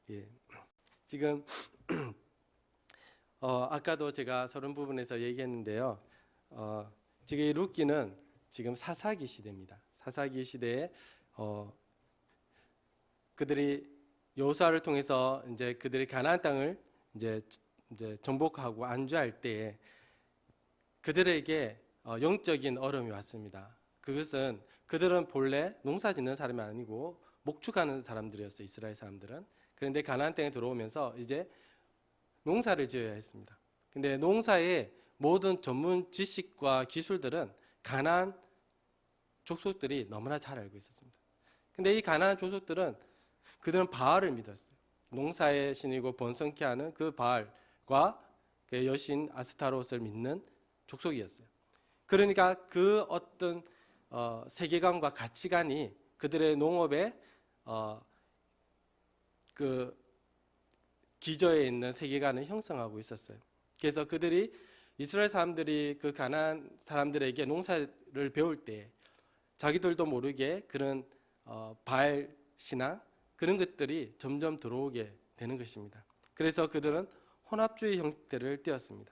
예. 지금 아까도 제가 서론 부분에서 얘기했는데요. 지금 이 룻기는 지금 사사기 시대입니다. 사사기 시대에 그들이 여호수아를 통해서 이제 그들이 가나안 땅을 이제 정복하고 안주할 때에 그들에게 영적인 어려움이 왔습니다. 그것은 그들은 본래 농사짓는 사람이 아니고 목축하는 사람들이었어요. 이스라엘 사람들은. 그런데 가나안 땅에 들어오면서 이제 농사를 지어야 했습니다. 근데 농사의 모든 전문 지식과 기술들은 가나안 족속들이 너무나 잘 알고 있었습니다. 근데 이 가나안 족속들은 그들은 바알을 믿었어요. 농사의 신이고 번성케 하는 그 바알과 그 여신 아스타롯을 믿는 족속이었어요. 그러니까 그 어떤 세계관과 가치관이 그들의 농업에 그 기저에 있는 세계관을 형성하고 있었어요. 그래서 그들이 이스라엘 사람들이 그 가나안 사람들에게 농사를 배울 때 자기들도 모르게 그런 바알 신앙 그런 것들이 점점 들어오게 되는 것입니다. 그래서 그들은 혼합주의 형태를 띠었습니다.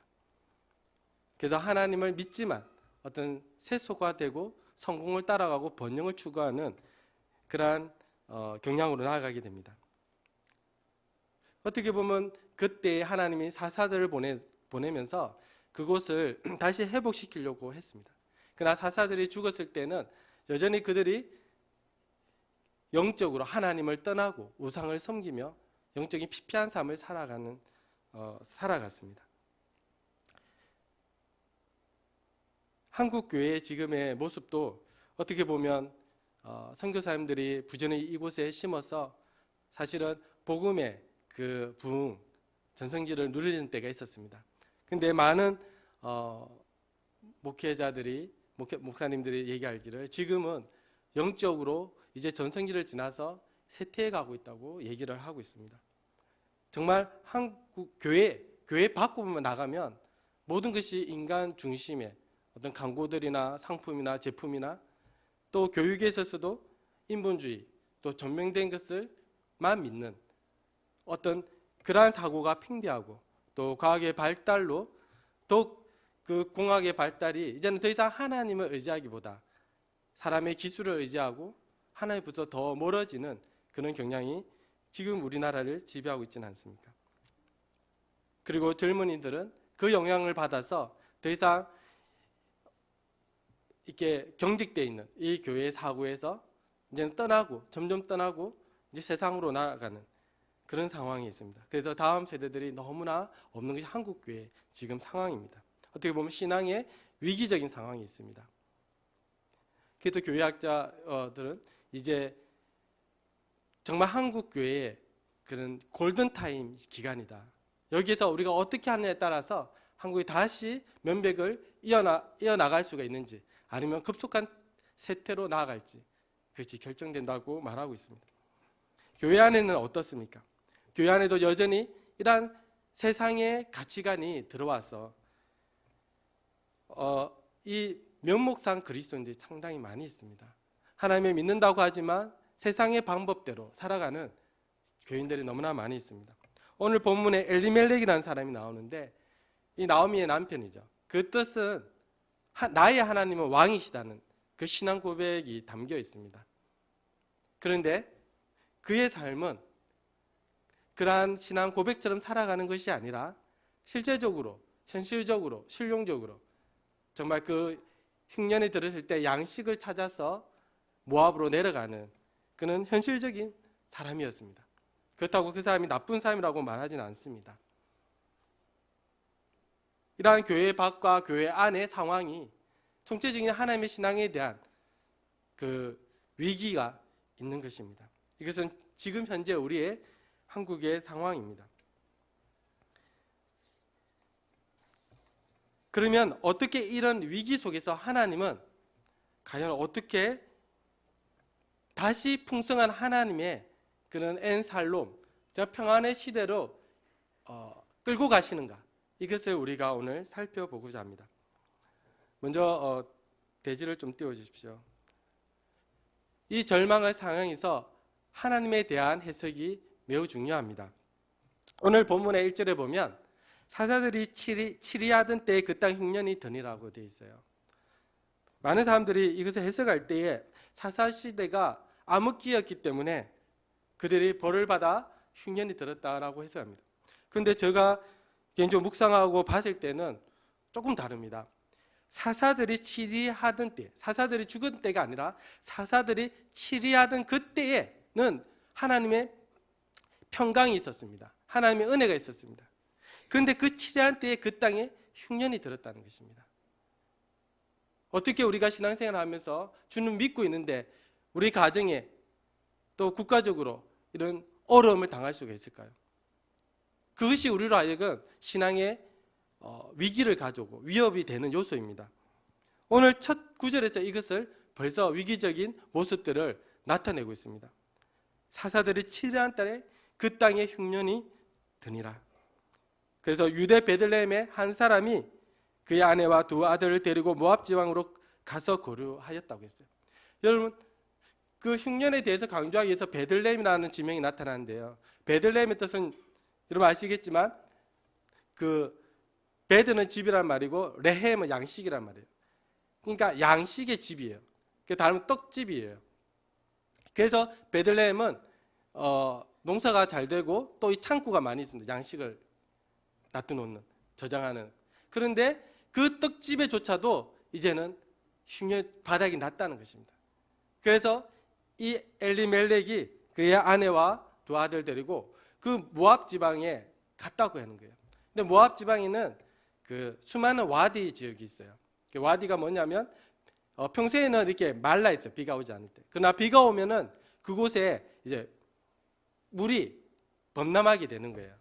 그래서 하나님을 믿지만 어떤 세속화되고 성공을 따라가고 번영을 추구하는 그러한 경향으로 나아가게 됩니다. 어떻게 보면 그때 하나님이 사사들을 보내면서 그곳을 다시 회복시키려고 했습니다. 그러나 사사들이 죽었을 때는 여전히 그들이 영적으로 하나님을 떠나고 우상을 섬기며 영적인 피폐한 삶을 살아갔습니다. 한국 교회의 지금의 모습도 어떻게 보면 선교사님들이 부지런히 이곳에 심어서 사실은 복음의 그 부흥, 전성기를 누리는 때가 있었습니다. 근데 많은 목사님들이 얘기하기를 지금은 영적으로 이제 전성기를 지나서 쇠퇴해 가고 있다고 얘기를 하고 있습니다. 정말 한국 교회 밖으로만 나가면 모든 것이 인간 중심의 어떤 광고들이나 상품이나 제품이나 또 교육에 있어서도 인본주의 또 전명된 것을만 믿는 어떤 그러한 사고가 팽배하고 또 과학의 발달로 더욱 그 공학의 발달이 이제는 더 이상 하나님을 의지하기보다 사람의 기술을 의지하고 하나님부터 더 멀어지는 그런 경향이 지금 우리나라를 지배하고 있지는 않습니까? 그리고 젊은이들은 그 영향을 받아서 더 이상 이렇게 경직되어 있는 이 교회의 사고에서 이제는 점점 떠나고 이제 세상으로 나아가는 그런 상황이 있습니다. 그래서 다음 세대들이 너무나 없는 것이 한국 교회 지금 상황입니다. 어떻게 보면 신앙의 위기적인 상황이 있습니다. 그래도 교회학자들은 이제 정말 한국 교회의 그런 골든타임 기간이다. 여기에서 우리가 어떻게 하느냐에 따라서 한국이 다시 면백을 이어나갈 수가 있는지 아니면 급속한 쇠퇴로 나아갈지 그것이 결정된다고 말하고 있습니다. 교회 안에는 어떻습니까? 교회 안에도 여전히 이러한 세상의 가치관이 들어와서 이 면목상 그리스도인들이 상당히 많이 있습니다. 하나님을 믿는다고 하지만 세상의 방법대로 살아가는 교인들이 너무나 많이 있습니다. 오늘 본문에 엘리멜렉이라는 사람이 나오는데 이 나오미의 남편이죠. 그 뜻은 나의 하나님은 왕이시다는 그 신앙 고백이 담겨 있습니다. 그런데 그의 삶은 그러한 신앙 고백처럼 살아가는 것이 아니라 실제적으로, 현실적으로, 실용적으로 정말 그 흉년에 들었을 때 양식을 찾아서 모압으로 내려가는 그는 현실적인 사람이었습니다. 그렇다고 그 사람이 나쁜 사람이라고 말하지는 않습니다. 이러한 교회 밖과 교회 안의 상황이 총체적인 하나님의 신앙에 대한 그 위기가 있는 것입니다. 이것은 지금 현재 우리의 한국의 상황입니다. 그러면 어떻게 이런 위기 속에서 하나님은 과연 어떻게 다시 풍성한 하나님의 그런 엔살롬, 평안의 시대로 끌고 가시는가? 이것을 우리가 오늘 살펴보고자 합니다. 먼저 대지를 좀 띄워주십시오. 이 절망의 상황에서 하나님에 대한 해석이 매우 중요합니다. 오늘 본문의 1절에 보면 사사들이 치리하던 때에 그 땅 흉년이 드니라고 되어 있어요. 많은 사람들이 이것을 해석할 때에 사사시대가 암흑기였기 때문에 그들이 벌을 받아 흉년이 들었다라고 해석합니다. 그런데 제가 개인적으로 묵상하고 봤을 때는 조금 다릅니다. 사사들이 치리하던 때, 사사들이 죽은 때가 아니라 사사들이 치리하던 그때에는 하나님의 평강이 있었습니다. 하나님의 은혜가 있었습니다. 그런데 그 치리한 때에 그 땅에 흉년이 들었다는 것입니다. 어떻게 우리가 신앙생활을 하면서 주는 믿고 있는데 우리 가정에 또 국가적으로 이런 어려움을 당할 수가 있을까요? 그것이 우리로 하여금 신앙의 위기를 가져오고 위협이 되는 요소입니다. 오늘 첫 구절에서 이것을 벌써 위기적인 모습들을 나타내고 있습니다. 사사들이 치리한 달에 그 땅에 흉년이 드니라. 그래서 유대 베들레헴의 한 사람이 그의 아내와 두 아들을 데리고 모압 지방으로 가서 거류하였다고 했어요. 여러분, 그 흉년에 대해서 강조하기 위해서 베들레헴이라는 지명이 나타나는데요. 베들레헴의 뜻은 여러분 아시겠지만 그 베드는 집이란 말이고 레헴은 양식이란 말이에요. 그러니까 양식의 집이에요. 그 다음은 떡집이에요. 그래서 베들레헴은 농사가 잘 되고 또 이 창고가 많이 있습니다. 양식을 놔두놓는, 저장하는. 그런데 그 떡집에조차도 이제는 흉년 바닥이 났다는 것입니다. 그래서 이 엘리멜렉이 그의 아내와 두 아들 데리고 그 모압 지방에 갔다고 하는 거예요. 근데 모압 지방에는 그 수많은 와디 지역이 있어요. 그 와디가 뭐냐면 평소에는 이렇게 말라 있어요. 비가 오지 않을 때. 그러나 비가 오면은 그곳에 이제 물이 범람하게 되는 거예요.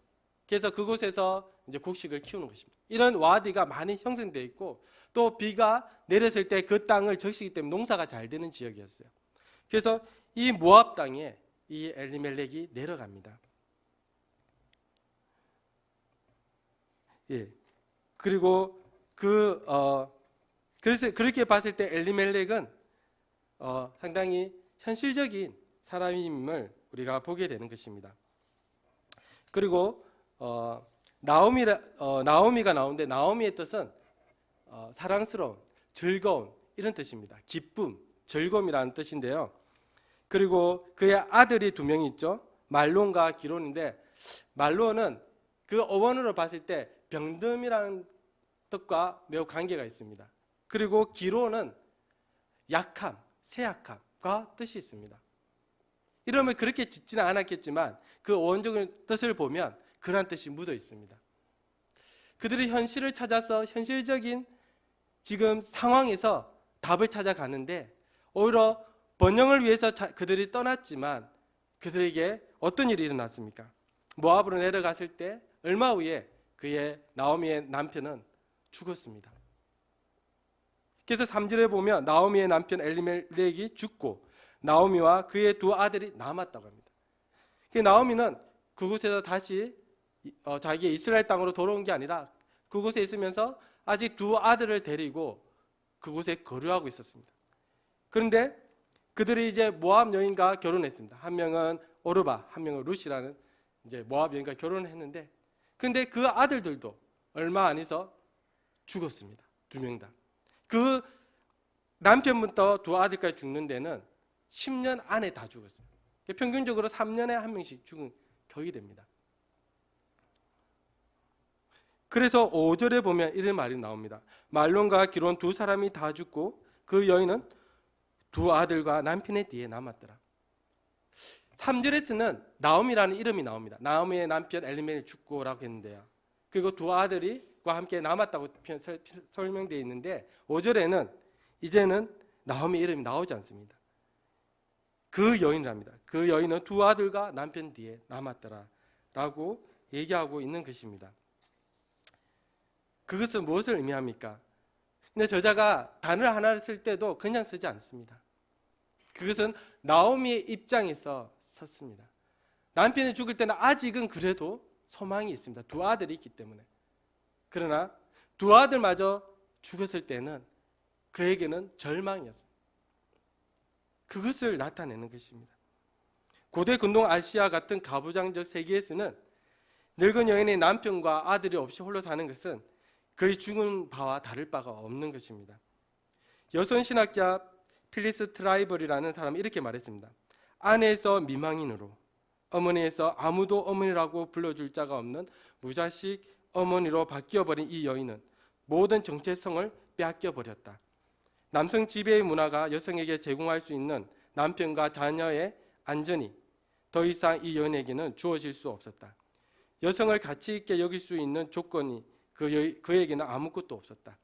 그래서 그곳에서 이제 곡식을 키우는 것입니다. 이런 와디가 많이 형성되어 있고 또 비가 내렸을 때 그 땅을 적시기 때문에 농사가 잘 되는 지역이었어요. 그래서 이 모압 땅에 이 엘리멜렉이 내려갑니다. 예. 그리고 그래서 그렇게 봤을 때 엘리멜렉은 상당히 현실적인 사람임을 우리가 보게 되는 것입니다. 그리고 나오미가 나오는데 나오미의 뜻은 사랑스러운, 즐거운 이런 뜻입니다. 기쁨, 즐거움이라는 뜻인데요. 그리고 그의 아들이 두 명이 있죠. 말론과 기론인데 말론은 그 어원으로 봤을 때 병듦이라는 뜻과 매우 관계가 있습니다. 그리고 기론은 약함, 쇠약함과 뜻이 있습니다. 이름을 그렇게 짓지는 않았겠지만 그 어원적인 뜻을 보면 그런 뜻이 묻어 있습니다. 그들이 현실을 찾아서 현실적인 지금 상황에서 답을 찾아가는데 오히려 번영을 위해서 그들이 떠났지만 그들에게 어떤 일이 일어났습니까? 모압으로 내려갔을 때 얼마 후에 그의 나오미의 남편은 죽었습니다. 그래서 3절에 보면 나오미의 남편 엘리멜렉이 죽고 나오미와 그의 두 아들이 남았다고 합니다. 나오미는 그곳에서 다시 자기의 이스라엘 땅으로 돌아온 게 아니라 그곳에 있으면서 아직 두 아들을 데리고 그곳에 거류하고 있었습니다. 그런데 그들이 이제 모압 여인과 결혼했습니다. 한 명은 오르바, 한 명은 룻이라는 이제 모압 여인과 결혼을 했는데, 근데 그 아들들도 얼마 안 있어 죽었습니다. 두 명 다. 그 남편부터 두 아들까지 죽는 데는 10년 안에 다 죽었어요. 평균적으로 3년에 한 명씩 죽은 격이 됩니다. 그래서 5절에 보면 이런 말이 나옵니다. 말론과 기론 두 사람이 다 죽고 그 여인은 두 아들과 남편의 뒤에 남았더라. 3절에서는 나오미라는 이름이 나옵니다. 나오미의 남편 엘리멜렉이 죽고라고 했는데요. 그리고 두 아들과 함께 남았다고 설명되어 있는데 5절에는 이제는 나오미 이름이 나오지 않습니다. 그 여인이랍니다. 그 여인은 두 아들과 남편 뒤에 남았더라 라고 얘기하고 있는 것입니다. 그것은 무엇을 의미합니까? 근데 저자가 단어 하나를 쓸 때도 그냥 쓰지 않습니다. 그것은 나오미의 입장에서 섰습니다. 남편이 죽을 때는 아직은 그래도 소망이 있습니다. 두 아들이 있기 때문에. 그러나 두 아들마저 죽었을 때는 그에게는 절망이었습니다. 그것을 나타내는 것입니다. 고대 근동 아시아 같은 가부장적 세계에서는 늙은 여인의 남편과 아들이 없이 홀로 사는 것은 거의 죽은 바와 다를 바가 없는 것입니다. 여성 신학자 필리스 트라이벌이라는 사람이 이렇게 말했습니다. 아내에서 미망인으로, 어머니에서 아무도 어머니라고 불러줄 자가 없는 무자식 어머니로 바뀌어버린 이 여인은 모든 정체성을 빼앗겨버렸다. 남성 지배의 문화가 여성에게 제공할 수 있는 남편과 자녀의 안전이 더 이상 이 여인에게는 주어질 수 없었다. 여성을 가치 있게 여길 수 있는 조건이 그에게는 아무것도 없었다.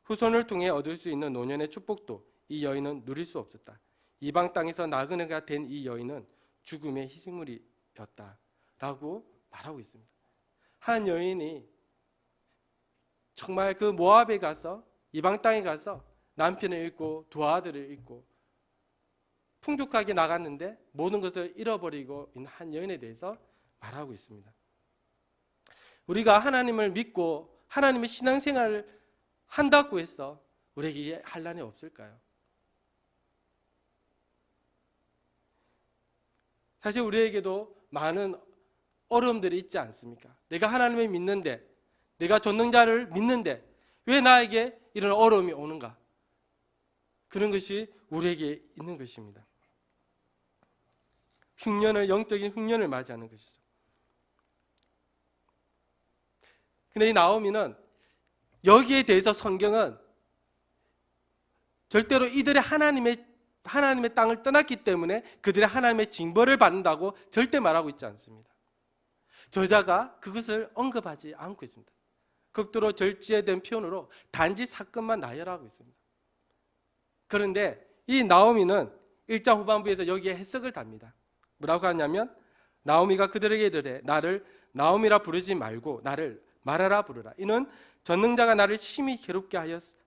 후손을 통해 얻을 수 있는 노년의 축복도 이 여인은 누릴 수 없었다. 이방 땅에서 나그네가 된 이 여인은 죽음의 희생물이었다 라고 말하고 있습니다. 한 여인이 정말 그 모압에 가서, 이방 땅에 가서 남편을 잃고 두 아들을 잃고 풍족하게 나갔는데 모든 것을 잃어버리고 있는 한 여인에 대해서 말하고 있습니다. 우리가 하나님을 믿고 하나님의 신앙생활을 한다고 해서 우리에게 환난이 없을까요? 사실 우리에게도 많은 어려움들이 있지 않습니까? 내가 하나님을 믿는데, 내가 전능자를 믿는데 왜 나에게 이런 어려움이 오는가? 그런 것이 우리에게 있는 것입니다. 영적인 흉년을 맞이하는 것이죠. 근데 이 나오미는 여기에 대해서 성경은 절대로 이들의 하나님의 땅을 떠났기 때문에 그들의 하나님의 징벌을 받는다고 절대 말하고 있지 않습니다. 저자가 그것을 언급하지 않고 있습니다. 극도로 절제된 표현으로 단지 사건만 나열하고 있습니다. 그런데 이 나오미는 1장 후반부에서 여기에 해석을 답니다. 뭐라고 하냐면 나오미가 그들에게 이르되 나를 나오미라 부르지 말고 나를 마라라 부르라. 이는 전능자가 나를 심히 괴롭게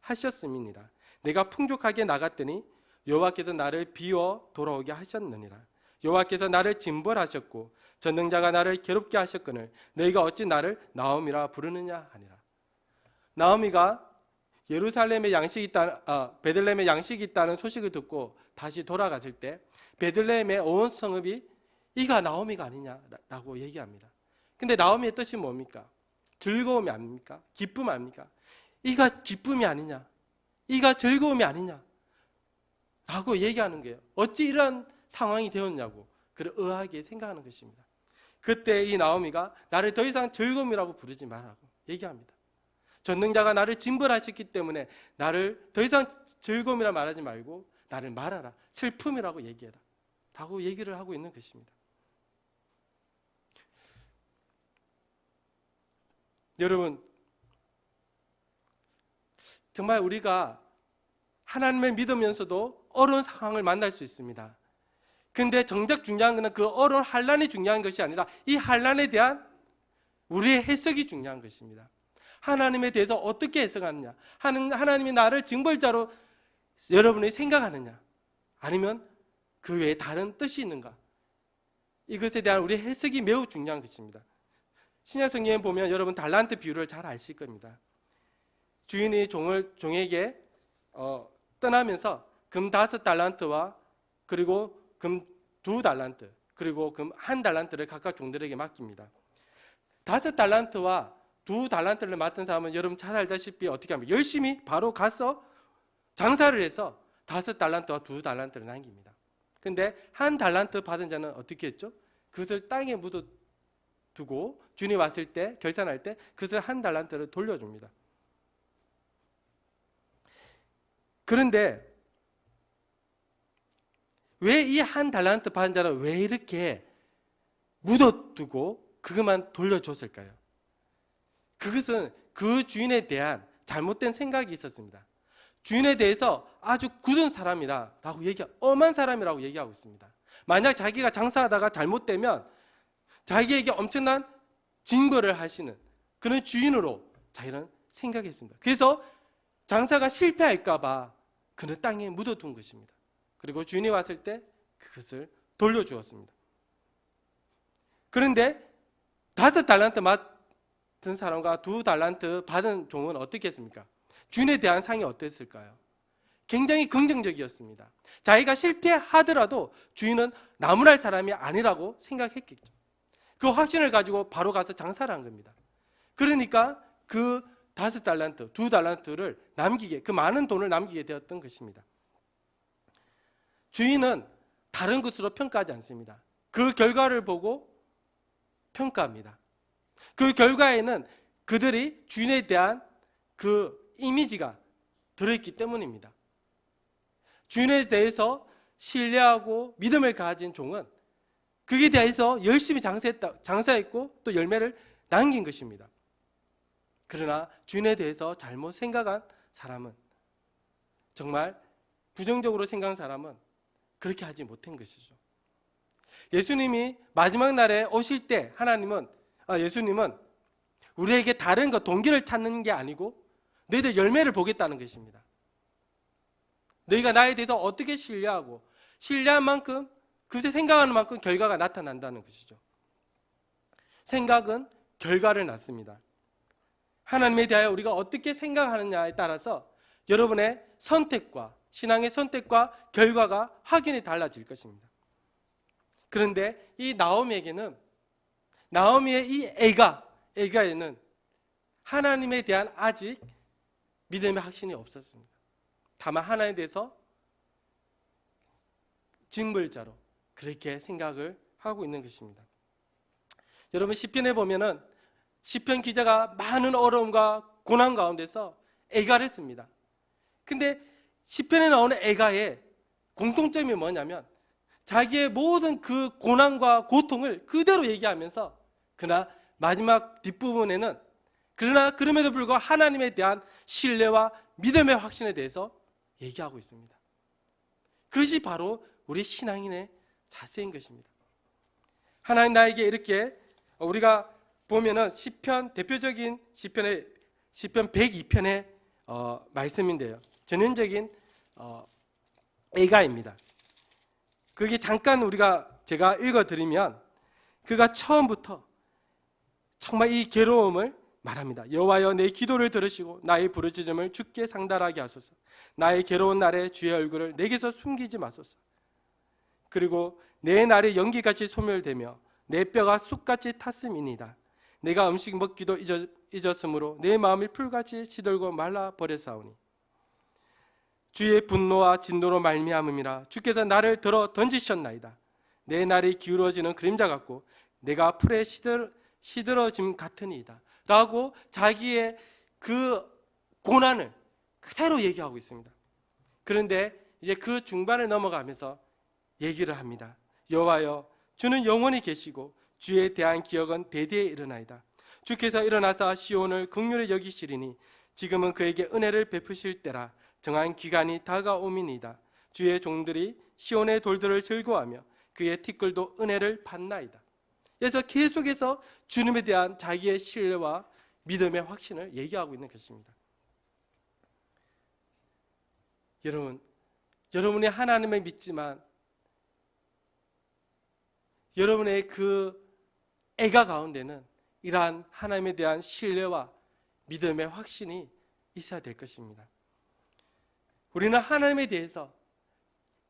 하셨음이니라. 내가 풍족하게 나갔더니 여호와께서 나를 비워 돌아오게 하셨느니라. 여호와께서 나를 징벌하셨고 전능자가 나를 괴롭게 하셨거늘 너희가 어찌 나를 나오미라 부르느냐 하니라. 나오미가 예루살렘에 베들레헴에 양식이 있다는 소식을 듣고 다시 돌아갔을 때 베들레헴의 온 성읍이 이가 나오미가 아니냐라고 얘기합니다. 근데 나오미의 뜻이 뭡니까? 즐거움이 아닙니까? 기쁨 아닙니까? 이가 기쁨이 아니냐? 이가 즐거움이 아니냐? 라고 얘기하는 거예요. 어찌 이런 상황이 되었냐고 그를 의아하게 생각하는 것입니다. 그때 이 나오미가 나를 더 이상 즐거움이라고 부르지 말라고 얘기합니다. 전능자가 나를 징벌하셨기 때문에 나를 더 이상 즐거움이라 말하지 말고 나를 말하라, 슬픔이라고 얘기해라 라고 얘기를 하고 있는 것입니다. 여러분, 정말 우리가 하나님을 믿으면서도 어려운 상황을 만날 수 있습니다. 근데 정작 중요한 것은 그 어려운 환난이 중요한 것이 아니라 이 환난에 대한 우리의 해석이 중요한 것입니다. 하나님에 대해서 어떻게 해석하느냐, 하나님이 나를 징벌자로 여러분이 생각하느냐, 아니면 그 외에 다른 뜻이 있는가, 이것에 대한 우리의 해석이 매우 중요한 것입니다. 신약성경에 보면 여러분 달란트 비유를 잘 아실 겁니다. 주인이 종에게 떠나면서 금 5달란트와 그리고 금 2달란트 그리고 금 1달란트를 각각 종들에게 맡깁니다. 5달란트와 2달란트를 맡은 사람은 여러분 잘 알다시피 어떻게 합니까? 열심히 바로 가서 장사를 해서 5달란트와 2달란트를 남깁니다. 근데 1달란트 받은 자는 어떻게 했죠? 그것을 땅에 묻어두고 주인이 왔을 때 결산할 때 그것을 1달란트를 돌려줍니다. 그런데 왜 이 1달란트 받은 자는 왜 이렇게 묻어두고 그것만 돌려줬을까요? 그것은 그 주인에 대한 잘못된 생각이 있었습니다. 주인에 대해서 아주 굳은 사람이라고 엄한 사람이라고 얘기하고 있습니다. 만약 자기가 장사하다가 잘못되면 자기에게 엄청난 징벌을 하시는 그런 주인으로 자기는 생각했습니다. 그래서 장사가 실패할까 봐 그는 땅에 묻어둔 것입니다. 그리고 주인이 왔을 때 그것을 돌려주었습니다. 그런데 5달란트 맡은 사람과 2달란트 받은 종은 어떻게 했습니까? 주인에 대한 상이 어땠을까요? 굉장히 긍정적이었습니다. 자기가 실패하더라도 주인은 나무랄 사람이 아니라고 생각했겠죠. 그 확신을 가지고 바로 가서 장사를 한 겁니다. 그러니까 그 5달란트, 2달란트를 남기게, 그 많은 돈을 남기게 되었던 것입니다. 주인은 다른 것으로 평가하지 않습니다. 그 결과를 보고 평가합니다. 그 결과에는 그들이 주인에 대한 그 이미지가 들어있기 때문입니다. 주인에 대해서 신뢰하고 믿음을 가진 종은 그에 대해서 열심히 장사했고 또 열매를 남긴 것입니다. 그러나 주인에 대해서 잘못 생각한 사람은, 정말 부정적으로 생각한 사람은 그렇게 하지 못한 것이죠. 예수님이 마지막 날에 오실 때 예수님은 우리에게 다른 것, 동기를 찾는 게 아니고 너희들 열매를 보겠다는 것입니다. 너희가 나에 대해서 어떻게 신뢰하고 신뢰한 만큼, 그새 생각하는 만큼 결과가 나타난다는 것이죠. 생각은 결과를 낳습니다. 하나님에 대하여 우리가 어떻게 생각하느냐에 따라서 여러분의 선택과, 신앙의 선택과 결과가 확연히 달라질 것입니다. 그런데 이 나오미의 이 애가에는 하나님에 대한 아직 믿음의 확신이 없었습니다. 다만 하나님에 대해서 징벌자로 그렇게 생각을 하고 있는 것입니다. 여러분, 시편에 보면은 시편 기자가 많은 어려움과 고난 가운데서 애가를 씁니다. 근데 시편에 나오는 애가의 공통점이 뭐냐면 자기의 모든 그 고난과 고통을 그대로 얘기하면서, 그러나 마지막 뒷부분에는 그럼에도 불구하고 하나님에 대한 신뢰와 믿음의 확신에 대해서 얘기하고 있습니다. 그것이 바로 우리 신앙인의 자세인 것입니다. 하나님 나에게 이렇게, 우리가 보면은 시편, 대표적인 시편 102편의 말씀인데요, 전형적인 애가입니다. 그게 잠깐 제가 읽어드리면, 그가 처음부터 정말 이 괴로움을 말합니다. 여호와여, 내 기도를 들으시고 나의 부르짖음을 주께 상달하게 하소서. 나의 괴로운 날에 주의 얼굴을 내게서 숨기지 마소서. 그리고 내 날이 연기같이 소멸되며 내 뼈가 쑥같이 탔음이니이다. 내가 음식 먹기도 잊었으므로 내 마음이 풀같이 시들고 말라버렸사오니 주의 분노와 진노로 말미암음이라. 주께서 나를 들어 던지셨나이다. 내 날이 기울어지는 그림자 같고 내가 풀에 시들어짐 같으니이다. 라고 자기의 그 고난을 그대로 얘기하고 있습니다. 그런데 이제 그 중반을 넘어가면서 얘기를 합니다. 여호와여, 주는 영원히 계시고 주에 대한 기억은 대대에 일어나이다. 주께서 일어나사 시온을 긍휼히 여기시리니 지금은 그에게 은혜를 베푸실 때라. 정한 기간이 다가오미니이다. 주의 종들이 시온의 돌들을 즐거워하며 그의 티끌도 은혜를 받나이다. 그래서 계속해서 주님에 대한 자기의 신뢰와 믿음의 확신을 얘기하고 있는 것입니다. 여러분이 하나님을 믿지만 여러분의 그 애가 가운데는 이러한 하나님에 대한 신뢰와 믿음의 확신이 있어야 될 것입니다. 우리는 하나님에 대해서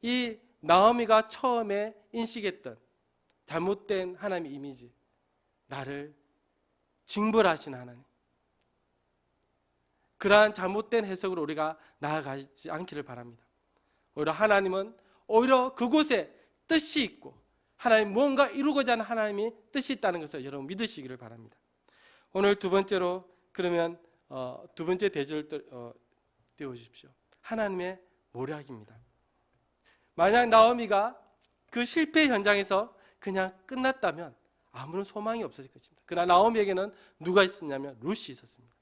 이 나오미가 처음에 인식했던 잘못된 하나님의 이미지, 나를 징벌하신 하나님, 그러한 잘못된 해석으로 우리가 나아가지 않기를 바랍니다. 오히려 그곳에 뜻이 있고 하나님 무언가 이루고자 하는 하나님이 뜻이 있다는 것을 여러분 믿으시기를 바랍니다. 오늘 두 번째로, 그러면 두 번째 대절을 띄워주십시오. 하나님의 모략입니다. 만약 나오미가 그 실패 현장에서 그냥 끝났다면 아무런 소망이 없었을 것입니다. 그러나 나오미에게는 누가 있었냐면 룻이 있었습니다.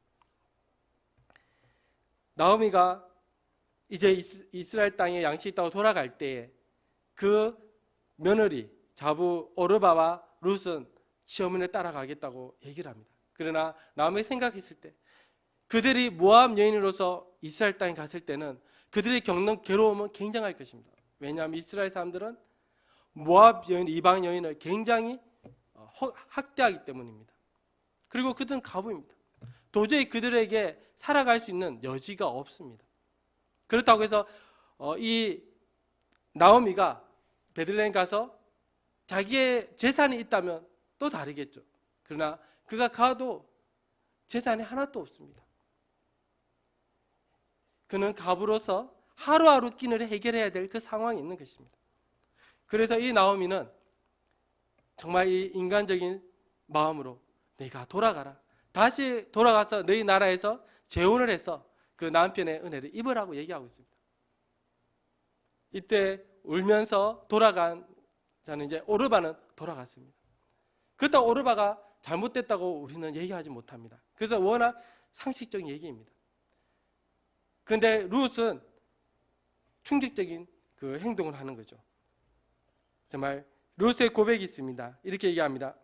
나오미가 이제 이스라엘 땅에 양식이 있다고 돌아갈 때에 그 며느리 자부 오르바와 룻은 시어머니를 따라가겠다고 얘기를 합니다. 그러나 나오미가 생각했을 때 그들이 모압 여인으로서 이스라엘 땅에 갔을 때는 그들이 겪는 괴로움은 굉장할 것입니다. 왜냐하면 이스라엘 사람들은 모압 여인, 이방 여인을 굉장히 학대하기 때문입니다. 그리고 그들은 가부입니다. 도저히 그들에게 살아갈 수 있는 여지가 없습니다. 그렇다고 해서 이 나오미가 베들레헴 가서 자기의 재산이 있다면 또 다르겠죠. 그러나 그가 가도 재산이 하나도 없습니다. 그는 갑으로서 하루하루 끼니를 해결해야 될 그 상황이 있는 것입니다. 그래서 이 나오미는 정말 이 인간적인 마음으로 내가 돌아가라. 다시 돌아가서 너희 나라에서 재혼을 해서 그 남편의 은혜를 입으라고 얘기하고 있습니다. 이때 울면서 돌아간 저는 이제 오르바는 돌아갔습니다. 그렇다고 오르바가 잘못됐다고 우리는 얘기하지 못합니다. 그래서 워낙 상식적인 얘기입니다. 그런데 룻은 충직적인 그 행동을 하는 거죠. 정말 룻의 고백이 있습니다. 이렇게 얘기합니다.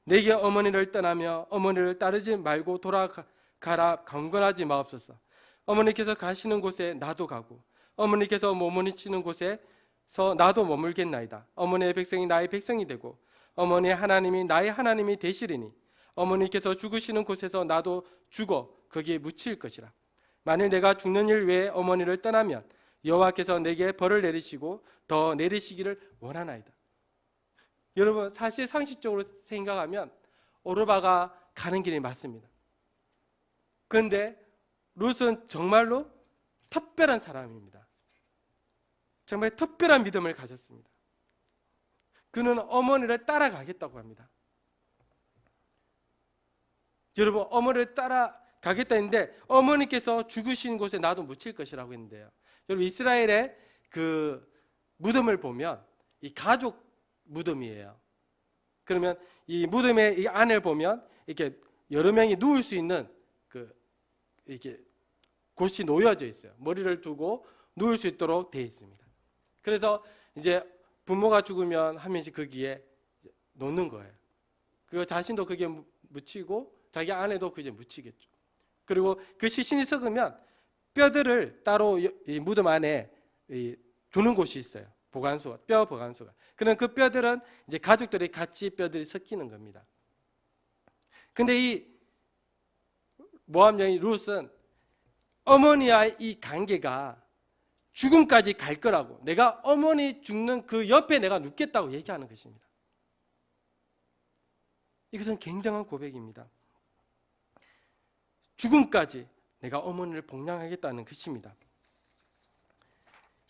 내게 어머니를 떠나며 어머니를 따르지 말고 돌아가라 강권하지 마옵소서. 어머니께서 가시는 곳에 나도 가고 어머니께서 머무르시는 곳에서 나도 머물겠나이다. 어머니의 백성이 나의 백성이 되고 어머니의 하나님이 나의 하나님이 되시리니 어머니께서 죽으시는 곳에서 나도 죽어 거기에 묻힐 것이라. 만일 내가 죽는 일 외에 어머니를 떠나면 여호와께서 내게 벌을 내리시고 더 내리시기를 원하나이다. 여러분, 사실 상식적으로 생각하면 오르바가 가는 길이 맞습니다. 그런데 룻은 정말로 특별한 사람입니다. 정말 특별한 믿음을 가졌습니다. 그는 어머니를 따라가겠다고 합니다. 여러분, 어머니를 따라가겠다 했는데 어머니께서 죽으신 곳에 나도 묻힐 것이라고 했는데요. 여러분, 이스라엘의 그 무덤을 보면 이 가족 무덤이에요. 그러면 이 무덤의 이 안을 보면 이렇게 여러 명이 누울 수 있는 그 이렇게 곳이 놓여져 있어요. 머리를 두고 누울 수 있도록 되어 있습니다. 그래서 이제 부모가 죽으면 한 명씩 거기에 놓는 거예요. 그 자신도 거기에 묻히고 자기 아내도 거기에 묻히겠죠. 그리고 그 시신이 썩으면 뼈들을 따로 이 무덤 안에 두는 곳이 있어요. 보관소가, 뼈 보관소가. 그럼 그 뼈들은 이제 가족들이 같이 뼈들이 섞이는 겁니다. 근데 이 모압 여인 룻은 어머니와의 이 관계가 죽음까지 갈 거라고, 내가 어머니 죽는 그 옆에 내가 눕겠다고 얘기하는 것입니다. 이것은 굉장한 고백입니다. 죽음까지 내가 어머니를 복양하겠다는 것입니다.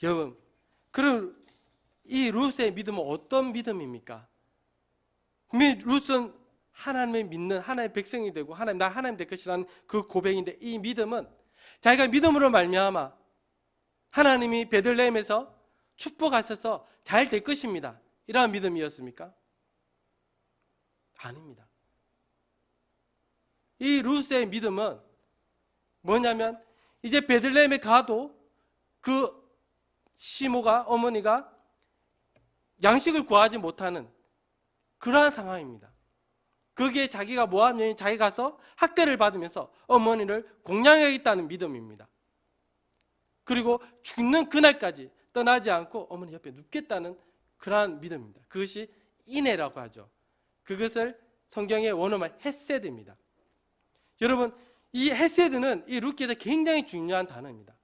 여러분, 그럼 이 룻의 믿음은 어떤 믿음입니까? 룻은 하나님을 믿는 하나님의 백성이 되고 나 하나님 될 것이라는 그 고백인데, 이 믿음은 자기가 믿음으로 말미암아 하나님이 베들레헴에서 축복하셔서 잘 될 것입니다, 이러한 믿음이었습니까? 아닙니다. 이 룻의 믿음은 뭐냐면, 이제 베들레헴에 가도 그 시모가, 어머니가 양식을 구하지 못하는 그러한 상황입니다. 거기에 자기가 모압 여인 자기 가서 학대를 받으면서 어머니를 공양하겠다는 믿음입니다. 그리고 죽는 그날까지 떠나지 않고 어머니 옆에 눕겠다는 그러한 믿음입니다. 그것이 인애라고 하죠. 그것을 성경의 원어말 헤세드입니다. 여러분, 이 헤세드는 이 룻기에서 굉장히 중요한 단어입니다.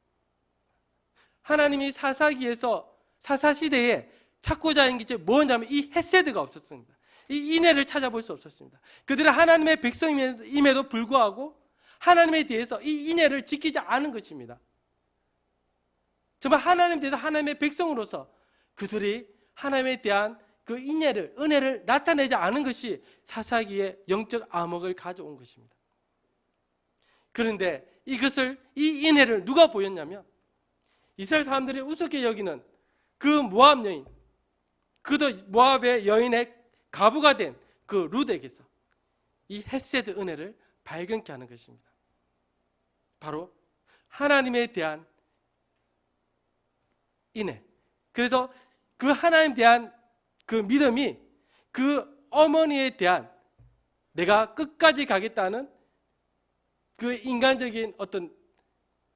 하나님이 사사시대에 찾고자 하는 게 뭐냐면 이 헤세드가 없었습니다. 이 인애를 찾아볼 수 없었습니다. 그들은 하나님의 백성임에도 불구하고 하나님에 대해서 이 인애를 지키지 않은 것입니다. 정말 하나님에 대해서 하나님의 백성으로서 그들이 하나님에 대한 그 인애를, 은혜를 나타내지 않은 것이 사사기의 영적 암흑을 가져온 것입니다. 그런데 이 인애를 누가 보였냐면, 이스라엘 사람들이 우습게 여기는 그 모압 여인, 그도 모압의 여인의 가부가 된 그 룻에게서 이 헤세드 은혜를 발견케 하는 것입니다. 바로 하나님에 대한 인애. 그래서 그 하나님에 대한 그 믿음이 그 어머니에 대한 내가 끝까지 가겠다는 그 인간적인 어떤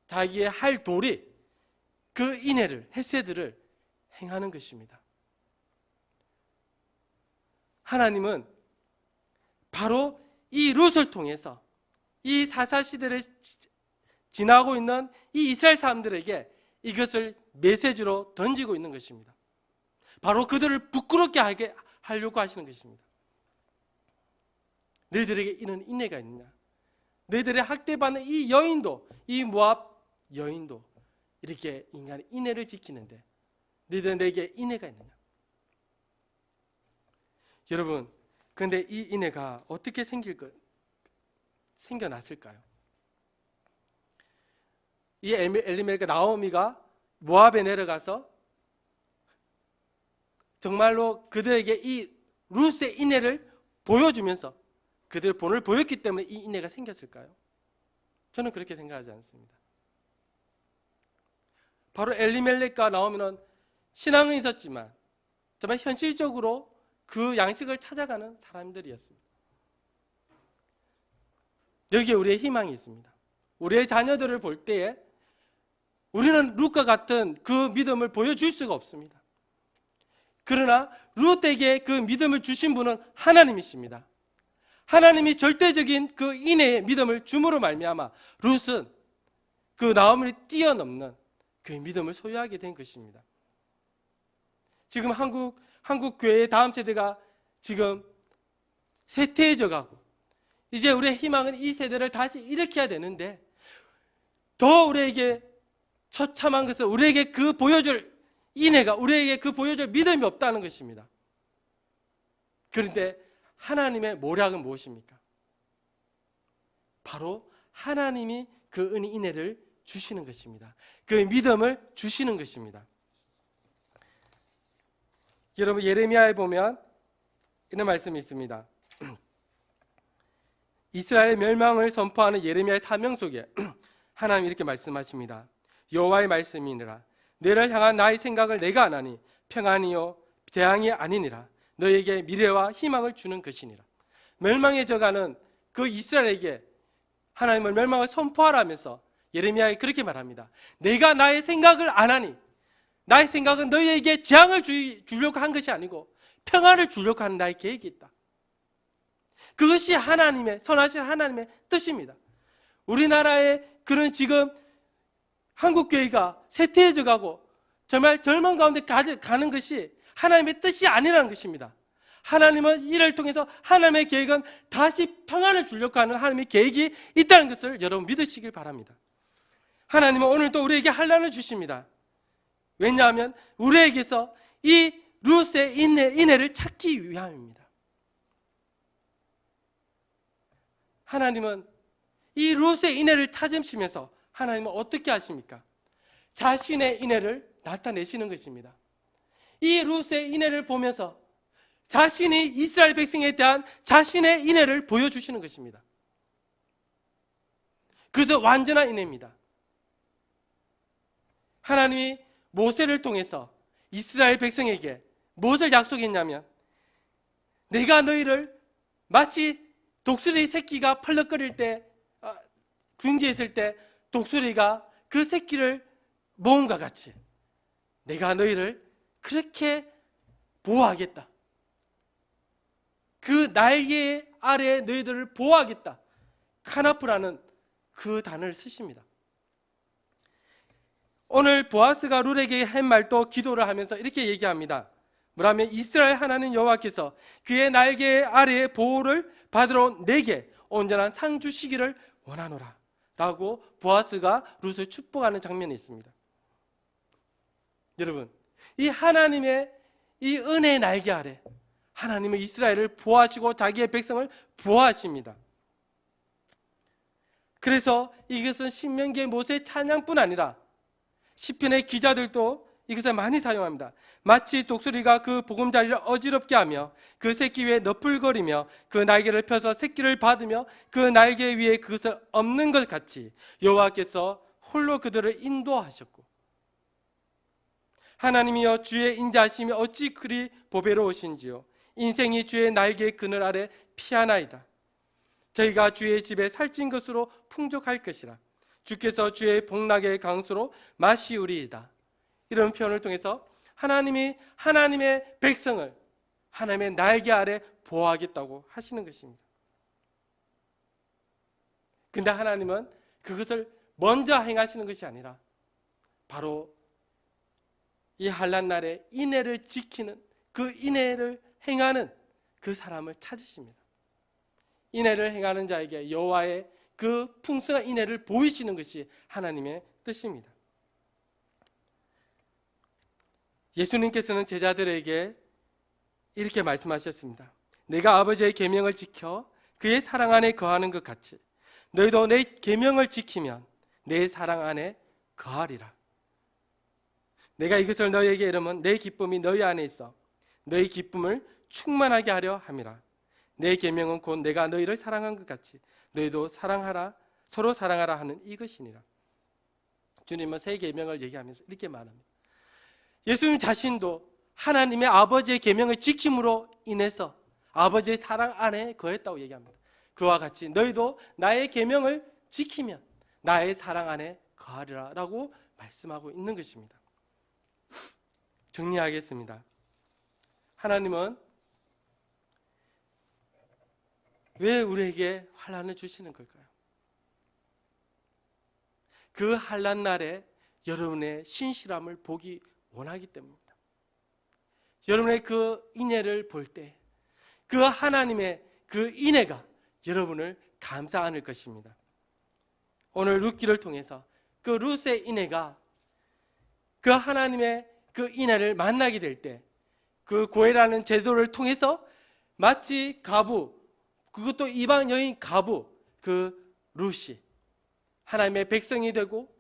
자기의 할 도리, 그 인애를, 헤세드를 행하는 것입니다. 하나님은 바로 이 룻을 통해서 이 사사시대를 지나고 있는 이 이스라엘 사람들에게 이것을 메시지로 던지고 있는 것입니다. 바로 그들을 부끄럽게 하려고 하시는 것입니다. 너희들에게 이런 인애가 있느냐? 너희들의 학대받는 이 여인도, 이 모압 여인도 이렇게 인간의 인애를 지키는데 너희들은 내게 인애가 있느냐? 여러분, 그런데 이 인애가 어떻게 생겨났을까요? 이 엘리멜렉과 나오미가 모압에 내려가서 정말로 그들에게 이 룻의 인애를 보여주면서 그들의 본을 보였기 때문에 이 인애가 생겼을까요? 저는 그렇게 생각하지 않습니다. 바로 엘리멜렉과 나오미는 신앙은 있었지만 정말 현실적으로 그 양식을 찾아가는 사람들이었습니다. 여기에 우리의 희망이 있습니다. 우리의 자녀들을 볼 때에 우리는 룻과 같은 그 믿음을 보여줄 수가 없습니다. 그러나 룻에게 그 믿음을 주신 분은 하나님이십니다. 하나님이 절대적인 그 인애의 믿음을 줌으로 말미암아 룻은 그 나오미를 뛰어넘는 그 믿음을 소유하게 된 것입니다. 지금 한국 교회의 다음 세대가 지금 쇠퇴해져 가고 이제 우리의 희망은 이 세대를 다시 일으켜야 되는데 더 우리에게 처참한 것은 우리에게 그 보여줄 인애가 우리에게 그 보여줄 믿음이 없다는 것입니다. 그런데 하나님의 모략은 무엇입니까? 바로 하나님이 그 인애를 주시는 것입니다. 그 믿음을 주시는 것입니다. 여러분 예레미야에 보면 이런 말씀이 있습니다. 이스라엘 멸망을 선포하는 예레미야의 사명 속에 하나님이 이렇게 말씀하십니다. 여호와의 말씀이니라. 너를 향한 나의 생각을 내가 아나니 평안이요 재앙이 아니니라. 너에게 미래와 희망을 주는 것이니라. 멸망해져가는 그 이스라엘에게 하나님은 멸망을 선포하라면서 예레미야에 그렇게 말합니다. 내가 나의 생각을 아나니 나의 생각은 너희에게 재앙을 주려고 한 것이 아니고 평안을 주려고 하는 나의 계획이 있다. 그것이 하나님의 선하신 하나님의 뜻입니다. 우리나라의 그런 지금 한국교회가 쇠퇴해져 가고 정말 절망 가운데 가는 것이 하나님의 뜻이 아니라는 것입니다. 하나님은 이를 통해서 하나님의 계획은 다시 평안을 주려고 하는 하나님의 계획이 있다는 것을 여러분 믿으시길 바랍니다. 하나님은 오늘 또 우리에게 환난을 주십니다. 왜냐하면 우리에게서 이 룻의 인애를 찾기 위함입니다. 하나님은 이 룻의 인애를 찾으시면서 하나님은 어떻게 하십니까? 자신의 인애를 나타내시는 것입니다. 이 룻의 인애를 보면서 자신이 이스라엘 백성에 대한 자신의 인애를 보여주시는 것입니다. 그래서 완전한 인애입니다. 하나님이 모세를 통해서 이스라엘 백성에게 무엇을 약속했냐면 내가 너희를 마치 독수리 새끼가 펄럭거릴 때 궁지했을 때 독수리가 그 새끼를 모음과 같이 내가 너희를 그렇게 보호하겠다. 그 날개 아래에 너희들을 보호하겠다. 카나프라는 그 단어를 쓰십니다. 오늘 보아스가 룻에게 한 말도 기도를 하면서 이렇게 얘기합니다. 뭐라면 이스라엘 하나님 여호와께서 그의 날개 아래에 보호를 받으러 온 내게 온전한 상 주시기를 원하노라 라고 보아스가 룻을 축복하는 장면이 있습니다. 여러분, 이 하나님의 이 은혜의 날개 아래 하나님은 이스라엘을 보호하시고 자기의 백성을 보호하십니다. 그래서 이것은 신명기의 모세의 찬양뿐 아니라 시편의 기자들도 이것을 많이 사용합니다. 마치 독수리가 그 보금자리를 어지럽게 하며 그 새끼 위에 너풀거리며 그 날개를 펴서 새끼를 받으며 그 날개 위에 그것을 엎는 것 같이 여호와께서 홀로 그들을 인도하셨고 하나님이여 주의 인자하심이 어찌 그리 보배로우신지요 인생이 주의 날개 그늘 아래 피하나이다. 저희가 주의 집에 살찐 것으로 풍족할 것이라. 주께서 주의 복락의 강수로 마시우리이다. 이런 표현을 통해서 하나님이 하나님의 백성을 하나님의 날개 아래 보호하겠다고 하시는 것입니다. 근데 하나님은 그것을 먼저 행하시는 것이 아니라 바로 이 환난 날에 인애를 지키는 그 인애를 행하는 그 사람을 찾으십니다. 인애를 행하는 자에게 여호와의 그 풍성한 인애를 보이시는 것이 하나님의 뜻입니다. 예수님께서는 제자들에게 이렇게 말씀하셨습니다. 내가 아버지의 계명을 지켜 그의 사랑 안에 거하는 것 같이 너희도 내 계명을 지키면 내 사랑 안에 거하리라. 내가 이것을 너희에게 이르면 내 기쁨이 너희 안에 있어 너희 기쁨을 충만하게 하려 함이라. 내 계명은 곧 내가 너희를 사랑한 것 같이 너희도 사랑하라, 서로 사랑하라 하는 이것이니라. 주님은 새 계명을 얘기하면서 이렇게 말합니다. 예수님 자신도 하나님의 아버지의 계명을 지킴으로 인해서 아버지의 사랑 안에 거했다고 얘기합니다. 그와 같이 너희도 나의 계명을 지키면 나의 사랑 안에 거하리라 라고 말씀하고 있는 것입니다. 정리하겠습니다. 하나님은 왜 우리에게 환난을 주시는 걸까요? 그 환난 날에 여러분의 신실함을 보기 원하기 때문입니다. 여러분의 그 인애를 볼 때 그 하나님의 그 인애가 여러분을 감싸 안을 것입니다. 오늘 룻기를 통해서 그 룻의 인애가 그 하나님의 그 인애를 만나게 될 때 그 고해라는 제도를 통해서 마치 가부, 그것도 이방 여인 가부, 그 룻이 하나님의 백성이 되고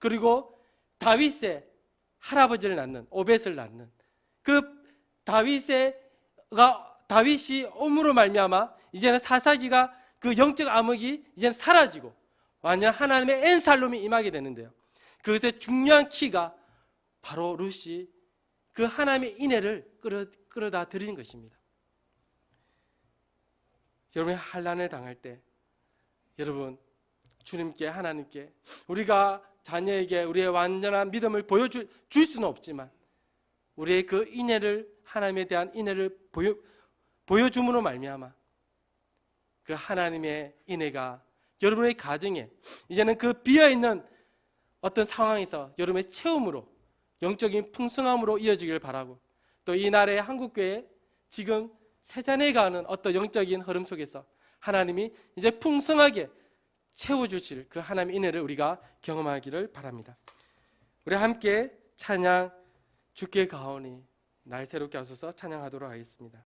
그리고 다윗의 할아버지를 낳는 오벳을 낳는 그 다윗이 옴으로 말미암아 이제는 사사기가 그 영적 암흑이 이제는 사라지고 완전 하나님의 엔살롬이 임하게 되는데요. 그것의 중요한 키가 바로 룻이 그 하나님의 인애를 끌어다 드리는 것입니다. 여러분이 환난을 당할 때 여러분 주님께 하나님께 우리가 자녀에게 우리의 완전한 믿음을 보여줄 수는 없지만 우리의 그 인애를 하나님에 대한 인애를 보여줌으로 말미암아 그 하나님의 인애가 여러분의 가정에 이제는 그 비어있는 어떤 상황에서 여러분의 체험으로 영적인 풍성함으로 이어지길 바라고 또 이 나라의 한국교회 지금 세잔해가는 어떤 영적인 흐름 속에서 하나님이 이제 풍성하게 채워주실 그 하나님의 인애를 우리가 경험하기를 바랍니다. 우리 함께 찬양 주께 가오니 날 새롭게 하소서 찬양하도록 하겠습니다.